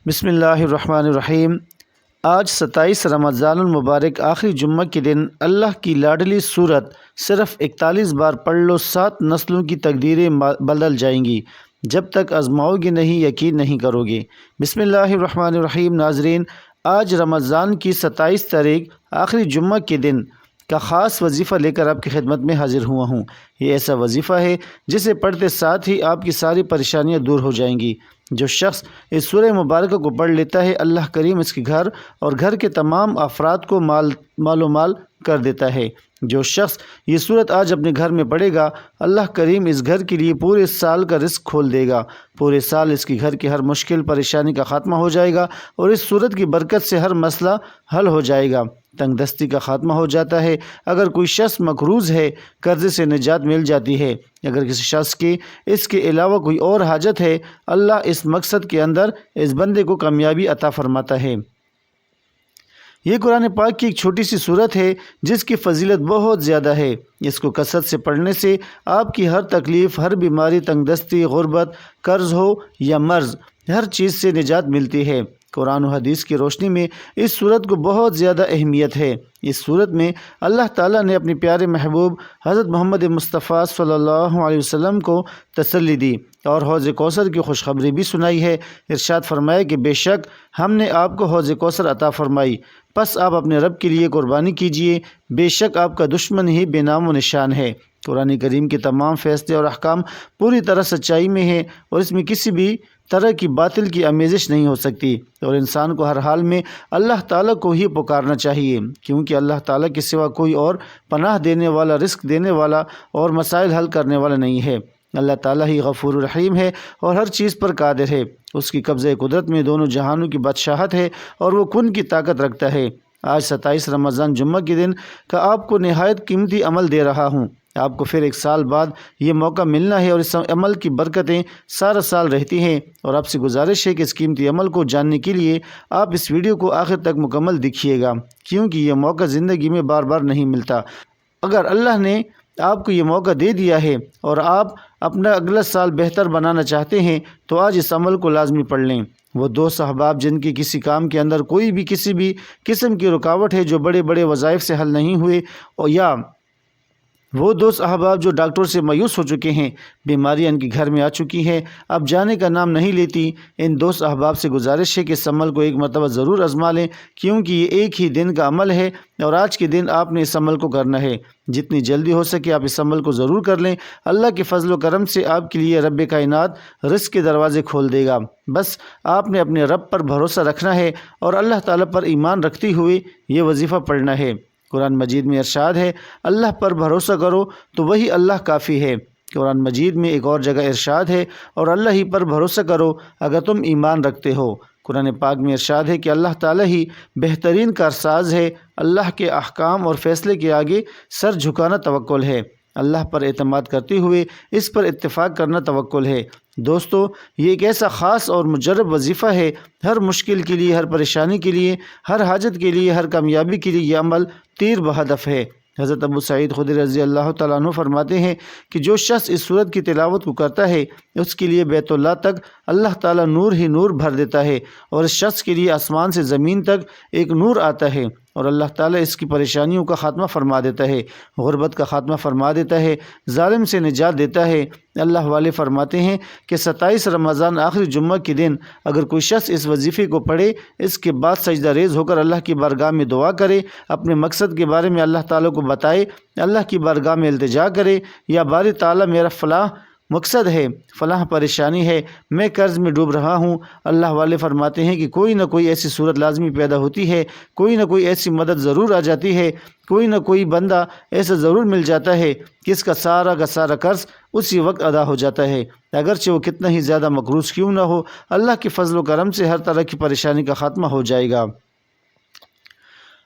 بسم اللہ الرحمن الرحیم۔ آج 27 رمضان المبارک آخری جمعہ کے دن اللہ کی لاڈلی سورت صرف 41 بار پڑھ لو، 7 نسلوں کی تقدیریں بدل جائیں گی۔ جب تک آزماؤ گے نہیں، یقین نہیں کرو گے۔ بسم اللہ الرحمن الرحیم۔ ناظرین، آج رمضان کی 27 تاریخ آخری جمعہ کے دن کا خاص وظیفہ لے کر آپ کی خدمت میں حاضر ہوا ہوں۔ یہ ایسا وظیفہ ہے جسے پڑھتے ساتھ ہی آپ کی ساری پریشانیاں دور ہو جائیں گی۔ جو شخص اس سورہ مبارکہ کو پڑھ لیتا ہے، اللہ کریم اس کے گھر اور گھر کے تمام افراد کو مال و مال کر دیتا ہے۔ جو شخص یہ سورت آج اپنے گھر میں پڑھے گا، اللہ کریم اس گھر کے لیے پورے سال کا رزق کھول دے گا۔ پورے سال اس کے گھر کی ہر مشکل پریشانی کا خاتمہ ہو جائے گا اور اس سورت کی برکت سے ہر مسئلہ حل ہو جائے گا۔ تنگ دستی کا خاتمہ ہو جاتا ہے۔ اگر کوئی شخص مقروض ہے، قرضے سے نجات مل جاتی ہے۔ اگر کسی شخص کی اس کے علاوہ کوئی اور حاجت ہے، اللہ اس مقصد کے اندر اس بندے کو کامیابی عطا فرماتا ہے۔ یہ قرآن پاک کی ایک چھوٹی سی سورت ہے جس کی فضیلت بہت زیادہ ہے۔ اس کو کثرت سے پڑھنے سے آپ کی ہر تکلیف، ہر بیماری، تنگ دستی، غربت، قرض ہو یا مرض، ہر چیز سے نجات ملتی ہے۔ قرآن و حدیث کی روشنی میں اس سورت کو بہت زیادہ اہمیت ہے۔ اس سورت میں اللہ تعالیٰ نے اپنے پیارے محبوب حضرت محمد مصطفیٰ صلی اللہ علیہ وسلم کو تسلی دی اور حوض کوثر کی خوشخبری بھی سنائی ہے۔ ارشاد فرمایا کہ بے شک ہم نے آپ کو حوض کوثر عطا فرمائی، پس آپ اپنے رب کے لیے قربانی کیجئے، بے شک آپ کا دشمن ہی بے نام و نشان ہے۔ قرآن کریم کے تمام فیصلے اور احکام پوری طرح سچائی میں ہیں اور اس میں کسی بھی طرح کی باطل کی آمیزش نہیں ہو سکتی، اور انسان کو ہر حال میں اللہ تعالیٰ کو ہی پکارنا چاہیے، کیونکہ اللہ تعالیٰ کے سوا کوئی اور پناہ دینے والا، رزق دینے والا اور مسائل حل کرنے والا نہیں ہے۔ اللہ تعالیٰ ہی غفور الرحیم ہے اور ہر چیز پر قادر ہے۔ اس کی قبضہ قدرت میں دونوں جہانوں کی بادشاہت ہے اور وہ کن کی طاقت رکھتا ہے۔ آج 27 رمضان جمعہ کے دن کا آپ کو نہایت قیمتی عمل دے رہا ہوں۔ آپ کو پھر 1 سال بعد یہ موقع ملنا ہے اور اس عمل کی برکتیں سارا سال رہتی ہیں، اور آپ سے گزارش ہے کہ اس قیمتی عمل کو جاننے کے لیے آپ اس ویڈیو کو آخر تک مکمل دیکھیے گا، کیونکہ یہ موقع زندگی میں بار بار نہیں ملتا۔ اگر اللہ نے آپ کو یہ موقع دے دیا ہے اور آپ اپنا اگلا سال بہتر بنانا چاہتے ہیں تو آج اس عمل کو لازمی پڑھ لیں۔ وہ دوست احباب جن کی کسی کام کے اندر کوئی بھی کسی بھی قسم کی رکاوٹ ہے، جو بڑے بڑے وظائف سے حل نہیں ہوئے، اور یا وہ دوست احباب جو ڈاکٹر سے مایوس ہو چکے ہیں، بیماریاں ان کے گھر میں آ چکی ہیں، اب جانے کا نام نہیں لیتی، ان دوست احباب سے گزارش ہے کہ اس عمل کو ایک مرتبہ ضرور آزما لیں، کیونکہ یہ ایک ہی دن کا عمل ہے اور آج کے دن آپ نے اس عمل کو کرنا ہے۔ جتنی جلدی ہو سکے آپ اس عمل کو ضرور کر لیں۔ اللہ کے فضل و کرم سے آپ کے لیے رب کائنات رزق کے دروازے کھول دے گا۔ بس آپ نے اپنے رب پر بھروسہ رکھنا ہے اور اللہ تعالیٰ پر ایمان رکھتے ہوئے یہ وظیفہ پڑھنا ہے۔ قرآن مجید میں ارشاد ہے، اللہ پر بھروسہ کرو تو وہی اللہ کافی ہے۔ قرآن مجید میں ایک اور جگہ ارشاد ہے، اور اللہ ہی پر بھروسہ کرو اگر تم ایمان رکھتے ہو۔ قرآن پاک میں ارشاد ہے کہ اللہ تعالیٰ ہی بہترین کارساز ہے، اللہ کے احکام اور فیصلے کے آگے سر جھکانا توکل ہے، اللہ پر اعتماد کرتے ہوئے اس پر اتفاق کرنا توکل ہے۔ دوستو، یہ ایک ایسا خاص اور مجرب وظیفہ ہے، ہر مشکل کے لیے، ہر پریشانی کے لیے، ہر حاجت کے لیے، ہر کامیابی کے لیے یہ عمل تیر بہدف ہے۔ حضرت ابو سعید خدری رضی اللہ تعالیٰ عنہ فرماتے ہیں کہ جو شخص اس سورت کی تلاوت کو کرتا ہے، اس کے لیے بیت اللہ تک اللہ تعالیٰ نور ہی نور بھر دیتا ہے، اور اس شخص کے لیے آسمان سے زمین تک ایک نور آتا ہے، اور اللہ تعالیٰ اس کی پریشانیوں کا خاتمہ فرما دیتا ہے، غربت کا خاتمہ فرما دیتا ہے، ظالم سے نجات دیتا ہے۔ اللہ والے فرماتے ہیں کہ 27 رمضان آخری جمعہ کے دن اگر کوئی شخص اس وظیفے کو پڑھے، اس کے بعد سجدہ ریز ہو کر اللہ کی بارگاہ میں دعا کرے، اپنے مقصد کے بارے میں اللہ تعالیٰ کو بتائے، اللہ کی بارگاہ میں التجا کرے، یا باری تعالیٰ میرا فلاں مقصد ہے، فلاں پریشانی ہے، میں قرض میں ڈوب رہا ہوں، اللہ والے فرماتے ہیں کہ کوئی نہ کوئی ایسی صورت لازمی پیدا ہوتی ہے، کوئی نہ کوئی ایسی مدد ضرور آ جاتی ہے، کوئی نہ کوئی بندہ ایسا ضرور مل جاتا ہے کہ اس کا سارا قرض اسی وقت ادا ہو جاتا ہے، اگرچہ وہ کتنا ہی زیادہ مقروض کیوں نہ ہو۔ اللہ کے فضل و کرم سے ہر طرح کی پریشانی کا خاتمہ ہو جائے گا۔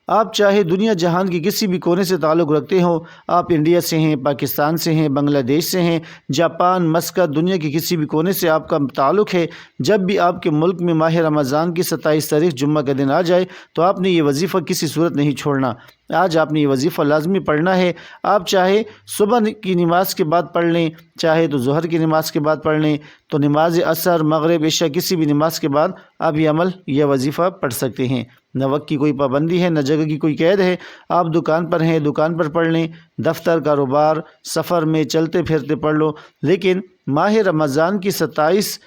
آپ چاہے دنیا جہان کی کسی بھی کونے سے تعلق رکھتے ہوں، آپ انڈیا سے ہیں، پاکستان سے ہیں، بنگلہ دیش سے ہیں، جاپان، مسقط، دنیا کی کسی بھی کونے سے آپ کا تعلق ہے، جب بھی آپ کے ملک میں ماہ رمضان کی 27 تاریخ جمعہ کا دن آ جائے تو آپ نے یہ وظیفہ کسی صورت نہیں چھوڑنا۔ آج آپ نے یہ وظیفہ لازمی پڑھنا ہے۔ آپ چاہے صبح کی نماز کے بعد پڑھ لیں، چاہے تو ظہر کی نماز کے بعد پڑھ لیں، تو نماز عصر، مغرب، عشاء کسی بھی نماز کے بعد آپ یہ وظیفہ پڑھ سکتے ہیں۔ نہ وقت کی کوئی پابندی ہے، نہ جگہ کی کوئی قید ہے۔ آپ دکان پر ہیں، دکان پر پڑھ لیں، دفتر، کاروبار، سفر میں چلتے پھرتے پڑھ لو، لیکن ماہ رمضان کی 27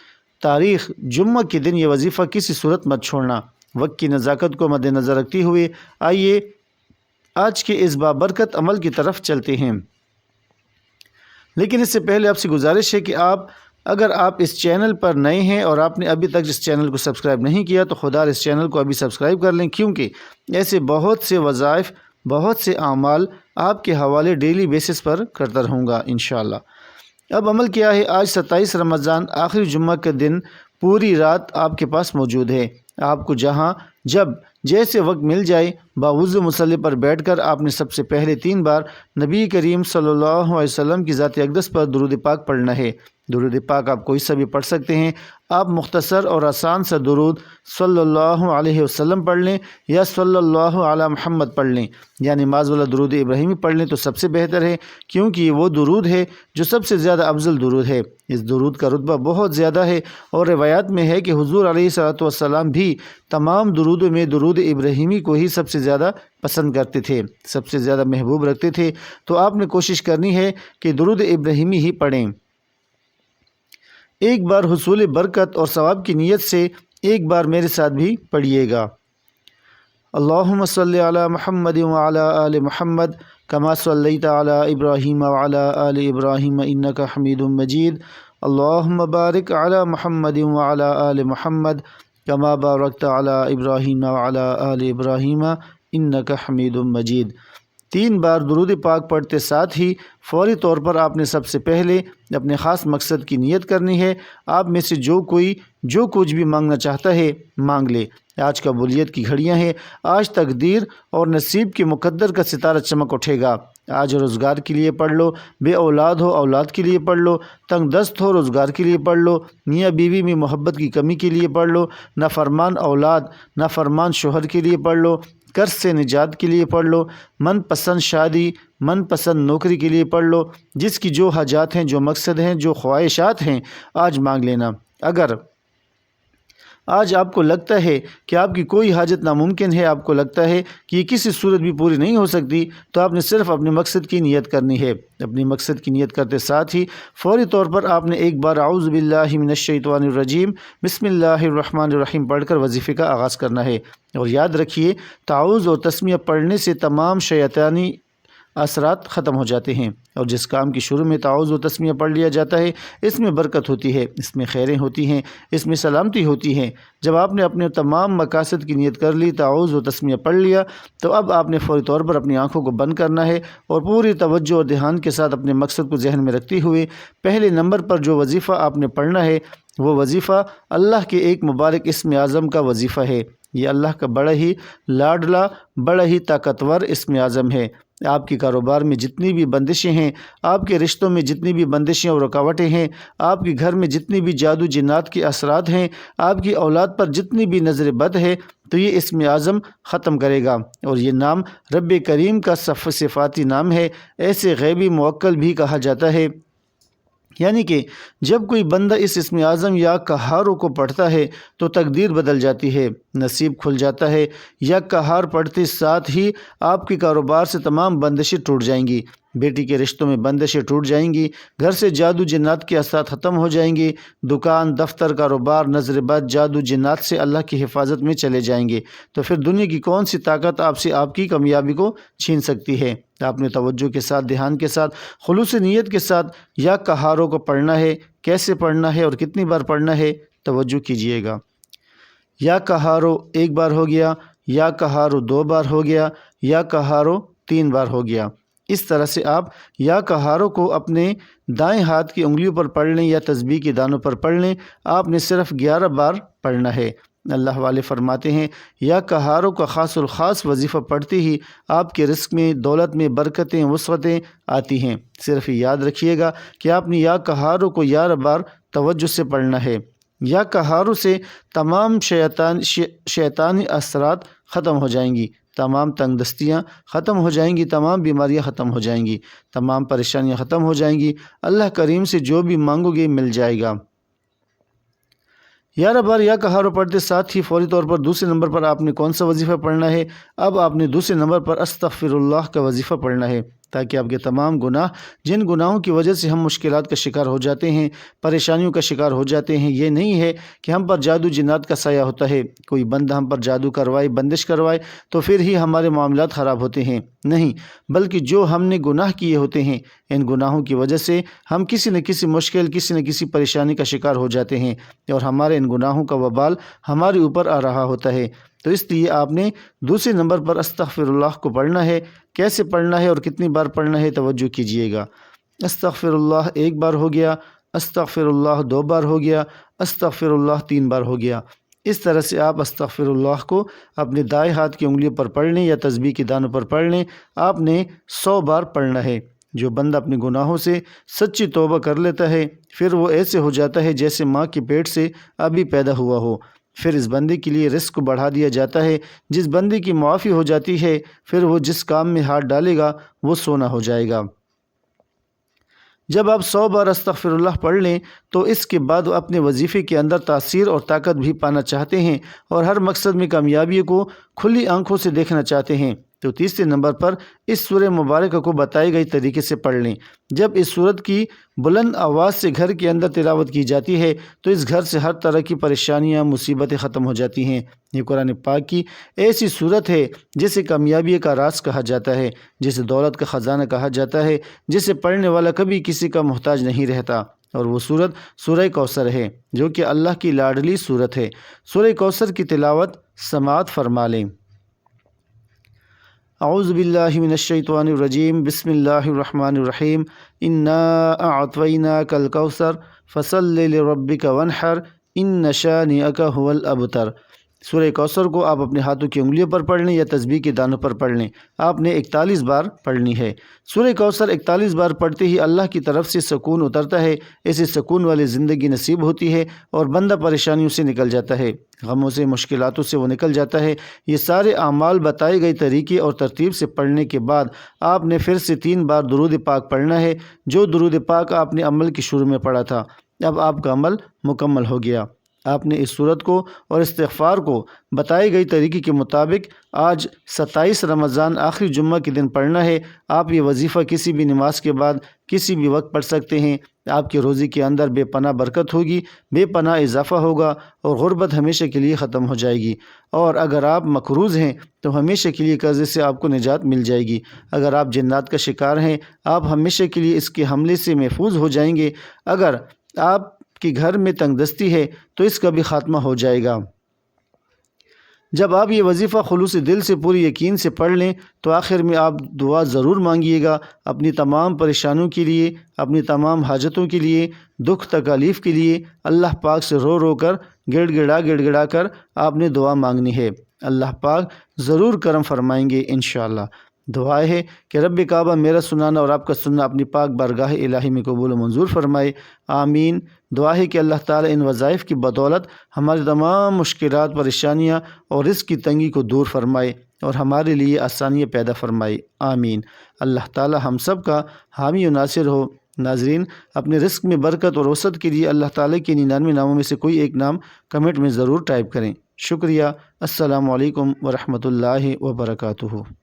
تاریخ جمعہ کے دن یہ وظیفہ کسی صورت مت چھوڑنا۔ وقت کی نزاکت کو مد نظر رکھتے ہوئے آئیے آج کے اس بابرکت عمل کی طرف چلتے ہیں۔ لیکن اس سے پہلے آپ سے گزارش ہے کہ اگر آپ اس چینل پر نئے ہیں اور آپ نے ابھی تک اس چینل کو سبسکرائب نہیں کیا تو خدا اس چینل کو ابھی سبسکرائب کر لیں، کیونکہ ایسے بہت سے وظائف، بہت سے اعمال آپ کے حوالے ڈیلی بیسس پر کرتا رہوں گا انشاءاللہ۔ اب عمل کیا ہے؟ آج 27 رمضان آخری جمعہ کے دن پوری رات آپ کے پاس موجود ہے۔ آپ کو جہاں جب جیسے وقت مل جائے باوضو مصلی پر بیٹھ کر آپ نے سب سے پہلے 3 بار نبی کریم صلی اللہ علیہ وسلم کی ذات اقدس پر درود پاک پڑھنا ہے۔ درود پاک آپ کوئی سا بھی پڑھ سکتے ہیں۔ آپ مختصر اور آسان سا درود صلی اللہ علیہ وسلم پڑھ لیں یا صلی اللہ علی محمد پڑھ لیں، یا نماز والا درود ابراہیمی پڑھ لیں تو سب سے بہتر ہے، کیونکہ یہ وہ درود ہے جو سب سے زیادہ افضل درود ہے۔ اس درود کا رتبہ بہت زیادہ ہے، اور روایات میں ہے کہ حضور علیہ الصلوۃ والسلام بھی تمام درودوں میں درود ابراہیمی کو ہی سب سے زیادہ پسند کرتے تھے، سب سے زیادہ محبوب رکھتے تھے۔ تو آپ نے کوشش کرنی ہے کہ درود ابراہیمی ہی پڑھیں۔ ایک بار حصول برکت اور ثواب کی نیت سے ایک بار میرے ساتھ بھی پڑھیے گا۔ اللہم صلی علی محمد وعلی آل محمد کما صلیت علی ابراہیم وعلی آل ابراہیم انک حمید مجید۔ اللہم بارک علی محمد وعلی آل محمد کما بارکت علی ابراہیم وعلی آل ابراہیم انک حمید مجید۔ 3 بار درود پاک پڑھتے ساتھ ہی فوری طور پر آپ نے سب سے پہلے اپنے خاص مقصد کی نیت کرنی ہے۔ آپ میں سے جو کچھ بھی مانگنا چاہتا ہے مانگ لے۔ آج قبولیت کی گھڑیاں ہیں، آج تقدیر اور نصیب کے مقدر کا ستارہ چمک اٹھے گا۔ آج روزگار کے لیے پڑھ لو، بے اولاد ہو اولاد کے لیے پڑھ لو، تنگ دست ہو روزگار کے لیے پڑھ لو، میاں بیوی میں محبت کی کمی کے لیے پڑھ لو، نافرمان اولاد، نافرمان شوہر کے لیے پڑھ لو، قرض سے نجات کے لیے پڑھ لو، من پسند شادی، من پسند نوکری کے لیے پڑھ لو۔ جس کی جو حاجات ہیں، جو مقصد ہیں، جو خواہشات ہیں، آج مانگ لینا۔ اگر آج آپ کو لگتا ہے کہ آپ کی کوئی حاجت ناممکن ہے، آپ کو لگتا ہے کہ یہ کسی صورت بھی پوری نہیں ہو سکتی، تو آپ نے صرف اپنے مقصد کی نیت کرنی ہے۔ اپنی مقصد کی نیت کرتے ساتھ ہی فوری طور پر آپ نے ایک بار اعوذ باللہ من الشیطان الرجیم بسم اللہ الرحمن الرحیم پڑھ کر وظیفے کا آغاز کرنا ہے۔ اور یاد رکھیے، تعوذ اور تسمیہ پڑھنے سے تمام شیطانی اثرات ختم ہو جاتے ہیں، اور جس کام کی شروع میں تعوذ و تسمیہ پڑھ لیا جاتا ہے اس میں برکت ہوتی ہے، اس میں خیریں ہوتی ہیں، اس میں سلامتی ہوتی ہے۔ جب آپ نے اپنے تمام مقاصد کی نیت کر لی، تعوذ و تسمیہ پڑھ لیا، تو اب آپ نے فوری طور پر اپنی آنکھوں کو بند کرنا ہے اور پوری توجہ اور دھیان کے ساتھ اپنے مقصد کو ذہن میں رکھتے ہوئے پہلے نمبر پر جو وظیفہ آپ نے پڑھنا ہے وہ وظیفہ اللہ کے ایک مبارک اسم اعظم کا وظیفہ ہے۔ یہ اللہ کا بڑا ہی لاڈلا، بڑا ہی طاقتور اسم اعظم ہے۔ آپ کے کاروبار میں جتنی بھی بندشیں ہیں، آپ کے رشتوں میں جتنی بھی بندشیں اور رکاوٹیں ہیں، آپ کے گھر میں جتنی بھی جادو جنات کے اثرات ہیں، آپ کی اولاد پر جتنی بھی نظر بد ہے، تو یہ اسم اعظم ختم کرے گا۔ اور یہ نام رب کریم کا صفاتی نام ہے، ایسے غیبی موکل بھی کہا جاتا ہے۔ یعنی کہ جب کوئی بندہ اس اسم اعظم یا قہاروں کو پڑھتا ہے تو تقدیر بدل جاتی ہے، نصیب کھل جاتا ہے۔ یا قہار پڑھتے ساتھ ہی آپ کے کاروبار سے تمام بندشیں ٹوٹ جائیں گی، بیٹی کے رشتوں میں بندشیں ٹوٹ جائیں گی، گھر سے جادو جنات کے اثرات ختم ہو جائیں گے، دکان، دفتر، کاروبار نظر بد، جادو جنات سے اللہ کی حفاظت میں چلے جائیں گے۔ تو پھر دنیا کی کون سی طاقت آپ سے آپ کی کامیابی کو چھین سکتی ہے؟ آپ نے توجہ کے ساتھ، دھیان کے ساتھ، خلوص نیت کے ساتھ یا قہاروں کو پڑھنا ہے۔ کیسے پڑھنا ہے اور کتنی بار پڑھنا ہے؟ توجہ کیجئے گا۔ یا قہاروں 1 بار ہو گیا، یا قہاروں 2 بار ہو گیا، یا قہاروں 3 بار ہو گیا۔ اس طرح سے آپ یا قہاروں کو اپنے دائیں ہاتھ کی انگلیوں پر پڑھ لیں یا تسبیح کے دانوں پر پڑھ لیں۔ آپ نے صرف 11 بار پڑھنا ہے۔ اللہ والے فرماتے ہیں یا قہاروں کا خاص الخاص وظیفہ پڑھتے ہی آپ کے رزق میں، دولت میں برکتیں، وسعتیں آتی ہیں۔ صرف یاد رکھیے گا کہ آپ نے یا قہاروں کو 11 بار توجہ سے پڑھنا ہے۔ یا قہاروں سے تمام شیطانی اثرات ختم ہو جائیں گی، تمام تنگ دستیاں ختم ہو جائیں گی، تمام بیماریاں ختم ہو جائیں گی، تمام پریشانیاں ختم ہو جائیں گی۔ اللہ کریم سے جو بھی مانگو گے مل جائے گا۔ 11 بار یا کا حرف پڑھتے ساتھ ہی فوری طور پر دوسرے نمبر پر آپ نے کون سا وظیفہ پڑھنا ہے؟ اب آپ نے دوسرے نمبر پر استغفر اللہ کا وظیفہ پڑھنا ہے، تاکہ آپ کے تمام گناہ، جن گناہوں کی وجہ سے ہم مشکلات کا شکار ہو جاتے ہیں، پریشانیوں کا شکار ہو جاتے ہیں، یہ نہیں ہے کہ ہم پر جادو جنات کا سایہ ہوتا ہے، کوئی بندہ ہم پر جادو کروائے، بندش کروائے تو پھر ہی ہمارے معاملات خراب ہوتے ہیں، نہیں، بلکہ جو ہم نے گناہ کیے ہوتے ہیں، ان گناہوں کی وجہ سے ہم کسی نہ کسی مشکل، کسی نہ کسی پریشانی کا شکار ہو جاتے ہیں، اور ہمارے ان گناہوں کا وبال ہمارے اوپر آ رہا ہوتا ہے۔ تو اس لیے آپ نے دوسرے نمبر پر استغفر اللہ کو پڑھنا ہے۔ کیسے پڑھنا ہے اور کتنی بار پڑھنا ہے توجہ کیجئے گا۔ استغفر اللہ 1 بار ہو گیا، استغفر اللہ 2 بار ہو گیا، استغفر اللہ 3 بار ہو گیا۔ اس طرح سے آپ استغفر اللہ کو اپنے دائیں ہاتھ کی انگلیوں پر پڑھ لیں یا تسبیح کے دانوں پر پڑھ لیں۔ آپ نے 100 بار پڑھنا ہے۔ جو بندہ اپنے گناہوں سے سچی توبہ کر لیتا ہے، پھر وہ ایسے ہو جاتا ہے جیسے ماں کے پیٹ سے ابھی پیدا ہوا ہو۔ پھر اس بندے کے لیے رزق کو بڑھا دیا جاتا ہے۔ جس بندے کی معافی ہو جاتی ہے، پھر وہ جس کام میں ہاتھ ڈالے گا وہ سونا ہو جائے گا۔ جب آپ 100 بار استغفر اللہ پڑھ لیں تو اس کے بعد وہ اپنے وظیفے کے اندر تاثیر اور طاقت بھی پانا چاہتے ہیں اور ہر مقصد میں کامیابی کو کھلی آنکھوں سے دیکھنا چاہتے ہیں، تو تیسرے نمبر پر اس سورہ مبارکہ کو بتائی گئی طریقے سے پڑھ لیں۔ جب اس سورت کی بلند آواز سے گھر کے اندر تلاوت کی جاتی ہے تو اس گھر سے ہر طرح کی پریشانیاں، مصیبتیں ختم ہو جاتی ہیں۔ یہ قرآن پاک کی ایسی سورت ہے جسے کامیابی کا راز کہا جاتا ہے، جسے دولت کا خزانہ کہا جاتا ہے، جسے پڑھنے والا کبھی کسی کا محتاج نہیں رہتا، اور وہ سورت سورہ کوثر ہے، جو کہ اللہ کی لاڈلی سورت ہے۔ سورہ کوثر کی تلاوت سماعت فرما لیں۔ اعوذ باللہ من الشیطان الرجیم، بسم اللہ الرحمن الرحیم، انا اعطیناک الکوثر فصل لربک وانحر ان شانئک ھو الابتر۔ سورہ کوثر کو آپ اپنے ہاتھوں کی انگلیوں پر پڑھ لیں یا تسبیح کے دانوں پر پڑھ لیں۔ آپ نے 41 بار پڑھنی ہے۔ سورہ کوثر 41 بار پڑھتے ہی اللہ کی طرف سے سکون اترتا ہے، اسے سکون والی زندگی نصیب ہوتی ہے اور بندہ پریشانیوں سے نکل جاتا ہے، غموں سے، مشکلاتوں سے وہ نکل جاتا ہے۔ یہ سارے اعمال بتائے گئے طریقے اور ترتیب سے پڑھنے کے بعد آپ نے پھر سے 3 بار درود پاک پڑھنا ہے، جو درود پاک آپ نے عمل کے شروع میں پڑھا تھا۔ اب آپ کا عمل مکمل ہو گیا۔ آپ نے اس سورت کو اور استغفار کو بتائی گئی طریقے کے مطابق آج 27 رمضان آخری جمعہ کے دن پڑھنا ہے۔ آپ یہ وظیفہ کسی بھی نماز کے بعد کسی بھی وقت پڑھ سکتے ہیں۔ آپ کے روزی کے اندر بے پناہ برکت ہوگی، بے پناہ اضافہ ہوگا اور غربت ہمیشہ کے لیے ختم ہو جائے گی۔ اور اگر آپ مقروض ہیں تو ہمیشہ کے لیے قرضے سے آپ کو نجات مل جائے گی۔ اگر آپ جنات کا شکار ہیں، آپ ہمیشہ کے لیے اس کے حملے سے محفوظ ہو جائیں گے۔ اگر آپ کہ گھر میں تنگ دستی ہے تو اس کا بھی خاتمہ ہو جائے گا۔ جب آپ یہ وظیفہ خلوص دل سے، پوری یقین سے پڑھ لیں تو آخر میں آپ دعا ضرور مانگیے گا، اپنی تمام پریشانیوں کے لیے، اپنی تمام حاجتوں کے لیے، دکھ تکالیف کے لیے اللہ پاک سے رو رو کر، گڑ گڑا کر آپ نے دعا مانگنی ہے۔ اللہ پاک ضرور کرم فرمائیں گے انشاءاللہ۔ دعا ہے کہ رب کعبہ میرا سنانا اور آپ کا سننا اپنی پاک بارگاہ الہی میں قبول و منظور فرمائے، آمین۔ دعا ہے کہ اللہ تعالیٰ ان وظائف کی بدولت ہماری تمام مشکلات، پریشانیاں اور رزق کی تنگی کو دور فرمائے اور ہمارے لیے آسانیاں پیدا فرمائے، آمین۔ اللہ تعالیٰ ہم سب کا حامی و ناصر ہو۔ ناظرین، اپنے رزق میں برکت اور وسعت کے لیے اللہ تعالیٰ کے 99 ناموں میں سے کوئی ایک نام کمنٹ میں ضرور ٹائپ کریں۔ شکریہ۔ السلام علیکم ورحمۃ اللہ وبرکاتہ۔